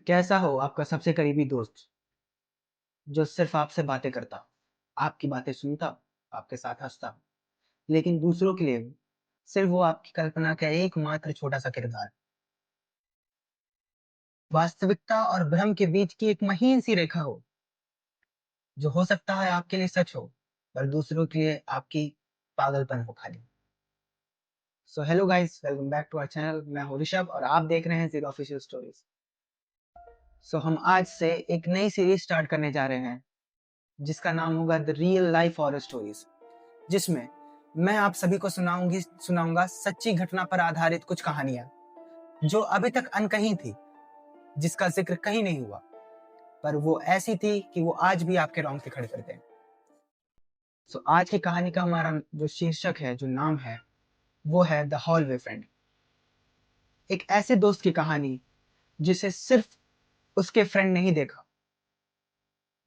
कैसा हो आपका सबसे करीबी दोस्त जो सिर्फ आपसे बातें करता, आपकी बातें सुनता, आपके साथ हंसता, लेकिन दूसरों के लिए सिर्फ वो आपकी कल्पना का एकमात्र छोटा सा किरदार। वास्तविकता और भ्रम के बीच की एक महीन सी रेखा हो, जो हो सकता है आपके लिए सच हो, पर दूसरों के लिए आपकी पागलपन हो खाली। So hello guys, welcome back to our channel. मैं हूं ऋषभ और आप देख रहे हैं जीरो ऑफिशियल स्टोरीज। हम आज से एक नई सीरीज स्टार्ट करने जा रहे हैं जिसका नाम होगा the real life horror stories, जिसमें मैं आप सभी को सुनाऊंगा सच्ची घटना पर आधारित कुछ कहानियां जो अभी तक अनकही थी, जिसका जिक्र कहीं नहीं हुआ, पर वो ऐसी थी कि वो आज भी आपके रोंगटे खड़े कर दें। आज की कहानी का हमारा जो शीर्षक है, जो नाम है, वो है द हॉलवे फ्रेंड। एक ऐसे दोस्त की कहानी जिसे सिर्फ उसके फ्रेंड नहीं देखा,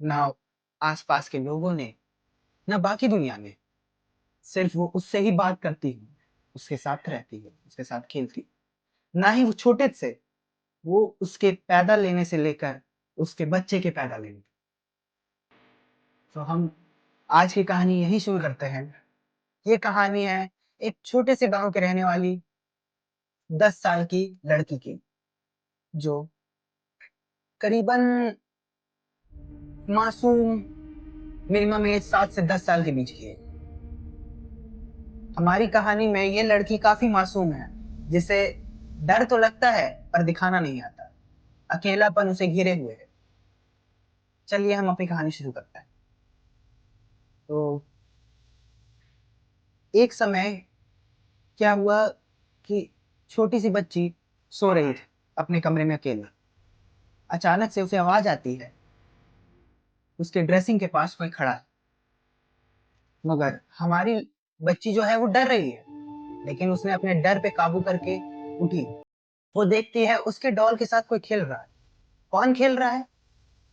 ना आसपास के लोगों ने, ना बाकी दुनिया ने, सिर्फ वो उससे ही बात करती है, उसके साथ रहती है, उसके साथ खेलती, ना ही वो छोटे से वो उसके पैदा लेने से लेकर उसके बच्चे के पैदा लेने। हम आज की कहानी यही शुरू करते हैं। ये कहानी है एक छोटे से गांव के रहने वाली 10 साल की लड़की की, जो करीबन मासूम, मिनिमम एज 7 से 10 साल के बीच की है। हमारी कहानी में ये लड़की काफी मासूम है, जिसे डर तो लगता है पर दिखाना नहीं आता। अकेलापन उसे घेरे हुए है। चलिए हम अपनी कहानी शुरू करते हैं। तो एक समय क्या हुआ कि छोटी सी बच्ची सो रही थी अपने कमरे में अकेले। अचानक से उसे आवाज आती है, उसके ड्रेसिंग के पास कोई खड़ा है। मगर हमारी बच्ची जो है वो डर रही है, लेकिन उसने अपने डर पे काबू करके उठी। वो देखती है उसके डॉल के साथ कोई खेल रहा है। कौन खेल रहा है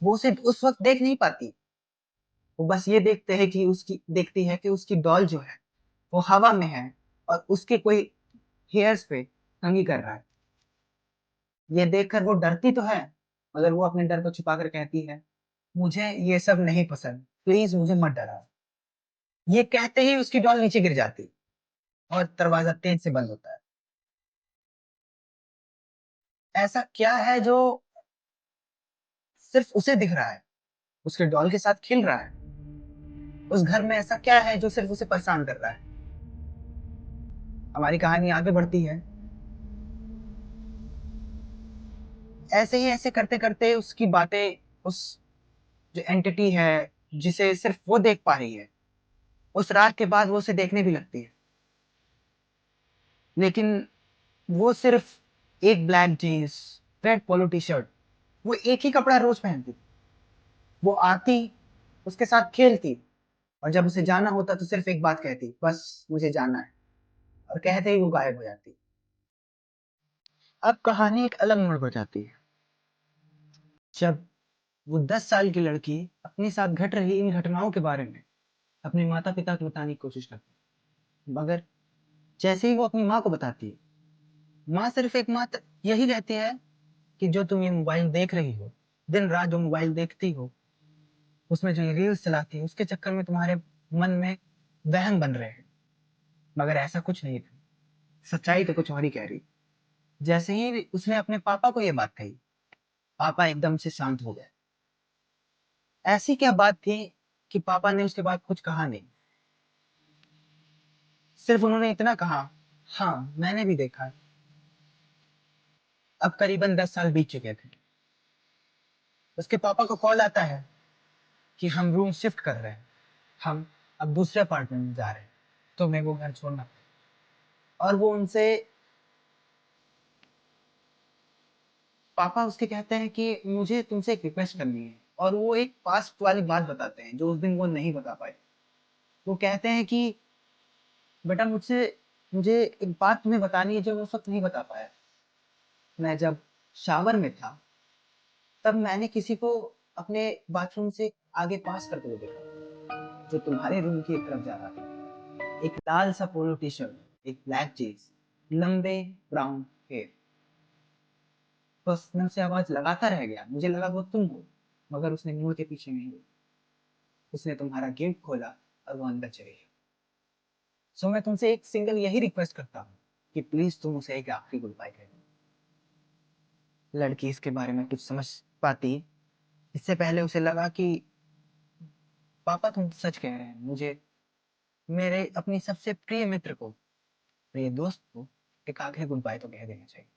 वो उसे उस वक्त देख नहीं पाती। वो बस ये देखती है कि उसकी डॉल जो है वो हवा में है और उसके कोई हेयर्स पे कंघी कर रहा है। ये देखकर वो डरती तो है, मगर वो अपने डर को छुपा कर कहती है, मुझे ये सब नहीं पसंद, प्लीज मुझे मत डरा। ये कहते ही उसकी डॉल नीचे गिर जाती और दरवाजा तेज से बंद होता है। ऐसा क्या है जो सिर्फ उसे दिख रहा है, उसके डॉल के साथ खेल रहा है? उस घर में ऐसा क्या है जो सिर्फ उसे परेशान कर रहा है? हमारी कहानी आगे बढ़ती है। ऐसे ही ऐसे करते करते उसकी बातें उस जो एंटिटी है, जिसे सिर्फ वो देख पा रही है, उस रात के बाद वो उसे देखने भी लगती है। लेकिन वो सिर्फ एक black jeans, red polo T shirt, वो एक ही कपड़ा रोज पहनती। वो आती, उसके साथ खेलती, और जब उसे जाना होता तो सिर्फ एक बात कहती, बस मुझे जाना है, और कहते ही वो गायब हो जाती। अब कहानी एक अलग मोड़ पर जाती है, जब वो 10 साल की लड़की अपने साथ घट रही इन घटनाओं के बारे में अपने माता पिता को बताने की कोशिश करती है। मगर जैसे ही वो अपनी माँ को बताती है, माँ सिर्फ एक मात्र यही कहती है कि जो तुम ये मोबाइल देख रही हो, दिन रात जो मोबाइल देखती हो, उसमें जो ये रील्स चलाती है, उसके चक्कर में तुम्हारे मन में वहम बन रहे हैं। मगर ऐसा कुछ नहीं था, सच्चाई तो कुछ और ही कह रही। जैसे ही उसने अपने पापा को ये बात कही, पापा एकदम से शांत हो गए। ऐसी क्या बात थी कि पापा ने उसके बाद कुछ कहा नहीं। सिर्फ उन्होंने इतना कहा, हाँ मैंने भी देखा है। अब करीबन 10 साल बीत चुके थे। उसके पापा को कॉल आता है कि हम रूम शिफ्ट कर रहे हैं, हम अब दूसरे अपार्टमेंट में जा रहे हैं, तो मैं वो घर छोड़ना। और वो उनसे, पापा उसके कहते हैं कि मुझे तुमसे एक रिक्वेस्ट करनी है, और वो एक पास्ट वाली बात बताते हैं जो उस दिन वो नहीं बता पाए। वो कहते हैं कि बेटा मुझसे मुझे एक बात तुम्हें बतानी है जो मैं उस वक्त नहीं बता पाया। मैं जब शावर में था, तब मैंने किसी को अपने बाथरूम से आगे पास करते हुए देखा, जो तुम्हारे रूम की तरफ जा रहा था। एक लाल सा पोलो टी शर्ट, एक ब्लैक जीन्स, लंबे ब्राउन हेयर। बस मैं उसे आवाज लगाता रह गया, मुझे लगा वो तुम हो, मगर उसने मुंह के पीछे नहीं देखा। उसने तुम्हारा गेट खोला और वो अंदर चली गई। सो मैं तुमसे एक सिंगल यही रिक्वेस्ट करता हूँ कि प्लीज तुम उसे एक आखिरी गुड बाय करो। लड़की इसके बारे में कुछ समझ पाती इससे पहले उसे लगा कि पापा तुम सच कह रहे हैं, मुझे मेरे अपनी सबसे प्रिय मित्र को, प्रिय दोस्त को एक आखिरी गुड बाय तो कह देना चाहिए।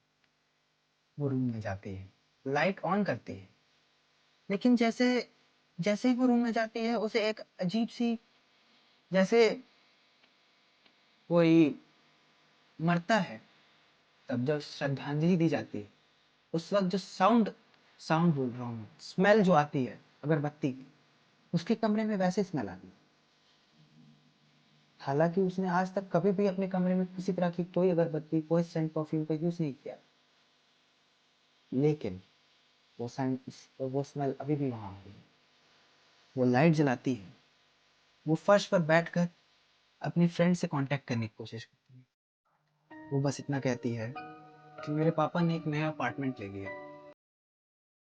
वो रूम में जाती है, लाइट ऑन करती है, लेकिन जैसे जैसे ही वो रूम में जाती है उसे एक अजीब सी, जैसे कोई मरता है तब जब श्रद्धांजलि दी जाती है उस वक्त जो साउंड साउंड बोल रहा हूँ, स्मेल जो आती है अगरबत्ती की, उसके कमरे में वैसे स्मेल आती है। हालांकि उसने आज तक कभी भी अपने कमरे में किसी तरह की कोई अगरबत्ती, कोई सेंट परफ्यूम का यूज नहीं किया, लेकिन वो सेंट, वो स्मेल अभी भी वहां आ रही है। वो लाइट जलाती है, वो फर्श पर बैठकर अपनी फ्रेंड से कांटेक्ट करने की कोशिश करती है। वो बस इतना कहती है कि मेरे पापा ने एक नया अपार्टमेंट ले लिया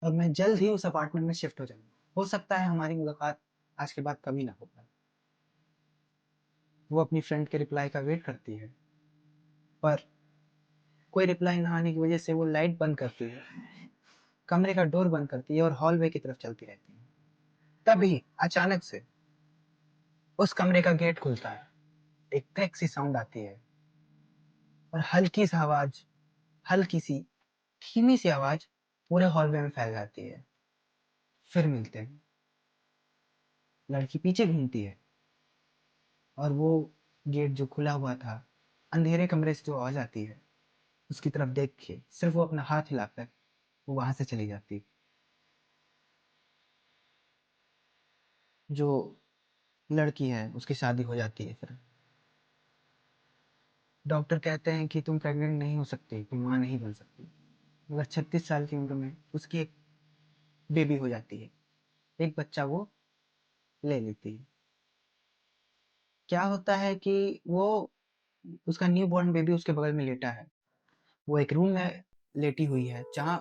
और मैं जल्द ही उस अपार्टमेंट में शिफ्ट हो जाऊंगा। हो सकता है हमारी मुलाकात आज के बाद कभी ना हो पाए। वो अपनी फ्रेंड के रिप्लाई का वेट करती है, पर कोई रिप्लाई ना आने की वजह से वो लाइट बंद करती है, कमरे का डोर बंद करती है और हॉलवे की तरफ चलती रहती है। तभी अचानक से उस कमरे का गेट खुलता है, एक क्रैक सी साउंड आती है और हल्की सी आवाज, हल्की सी धीमी सी आवाज पूरे हॉलवे में फैल जाती है। फिर मिलते हैं। लड़की पीछे घूमती है और वो गेट जो खुला हुआ था, अंधेरे कमरे से जो आवाज आती है उसकी तरफ देख के सिर्फ वो अपना हाथ हिलाकर वो वहां से चली जाती है। जो लड़की है उसकी शादी हो जाती है। फिर डॉक्टर कहते हैं कि तुम प्रेग्नेंट नहीं हो सकती, तुम माँ नहीं बन सकती, मगर 36 साल की उम्र में उसकी एक बेबी हो जाती है, एक बच्चा वो ले लेती है। क्या होता है कि वो, उसका न्यू बॉर्न बेबी उसके बगल में लेटा है। वो एक रूम में लेटी हुई है जहाँ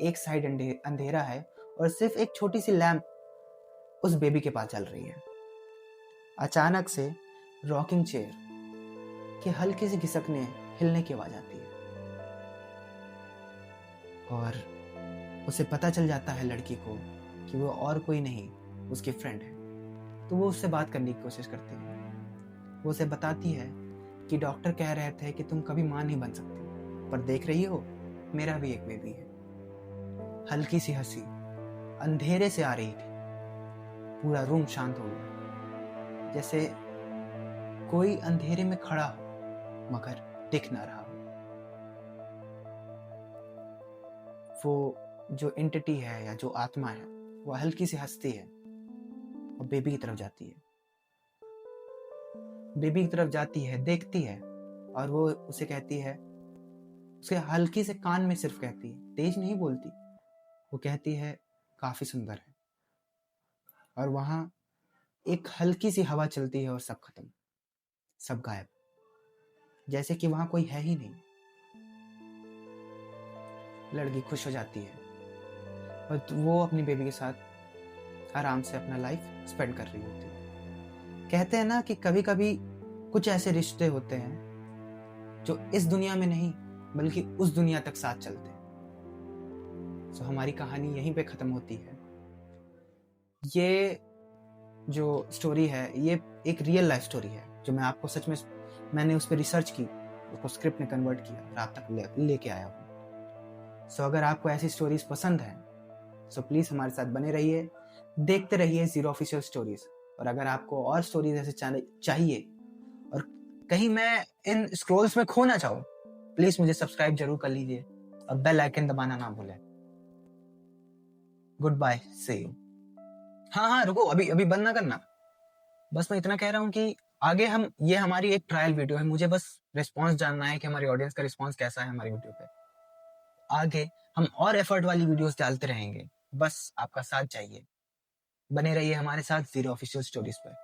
एक साइड अंधेरा है और सिर्फ एक छोटी सी लैंप उस बेबी के पास जल रही है। अचानक से रॉकिंग चेयर के हल्के से घिसकने, हिलने की आवाज आती है और उसे पता चल जाता है लड़की को कि वो और कोई नहीं उसकी फ्रेंड है। तो वो उससे बात करने की कोशिश करती है। वो उसे बताती है कि डॉक्टर कह रहे थे कि तुम कभी माँ नहीं बन सकती, पर देख रही हो मेरा भी एक बेबी है। हल्की सी हंसी अंधेरे से आ रही थी। पूरा रूम शांत हो गया, जैसे कोई अंधेरे में खड़ा हो मगर दिख ना रहा हो। वो जो एंटिटी है या जो आत्मा है वो हल्की सी हंसती है और बेबी की तरफ जाती है। बेबी की तरफ जाती है, देखती है और वो उसे कहती है, उसके हल्की से कान में सिर्फ कहती है, तेज नहीं बोलती। वो कहती है काफी सुंदर है। और वहां एक हल्की सी हवा चलती है और सब खत्म, सब गायब, जैसे कि वहां कोई है ही नहीं। लड़की खुश हो जाती है और वो अपनी बेबी के साथ आराम से अपना लाइफ स्पेंड कर रही होती है। कहते हैं ना कि कभी कभी कुछ ऐसे रिश्ते होते हैं जो इस दुनिया में नहीं बल्कि उस दुनिया तक साथ चलते हैं। तो हमारी कहानी यहीं पे खत्म होती है। ये जो स्टोरी है ये एक रियल लाइफ स्टोरी है जो मैं आपको सच में, मैंने उस पर रिसर्च की, उसको स्क्रिप्ट में कन्वर्ट किया और आप तक लेके आया हूँ। सो अगर आपको ऐसी स्टोरीज पसंद है सो प्लीज हमारे साथ बने रहिए, देखते रहिए जीरो ऑफिशियल स्टोरीज। और अगर आपको और स्टोरीज ऐसे चाहिए और कहीं मैं इन स्क्रोल्स में खो ना जाऊं, प्लीज मुझे सब्सक्राइब जरूर कर लीजिए और बेल आइकन दबाना ना भूलें। Goodbye, see you. हाँ हाँ रुको, अभी अभी बंद ना करना। बस मैं इतना कह रहा हूँ कि आगे हम, ये हमारी एक ट्रायल वीडियो है, मुझे बस रिस्पांस जानना है कि हमारी ऑडियंस का रिस्पांस कैसा है हमारी वीडियो पे। आगे हम और एफर्ट वाली वीडियोस डालते रहेंगे, बस आपका साथ चाहिए। बने रहिए हमारे साथ जीरो ऑफिशियल स्टोरीज पर।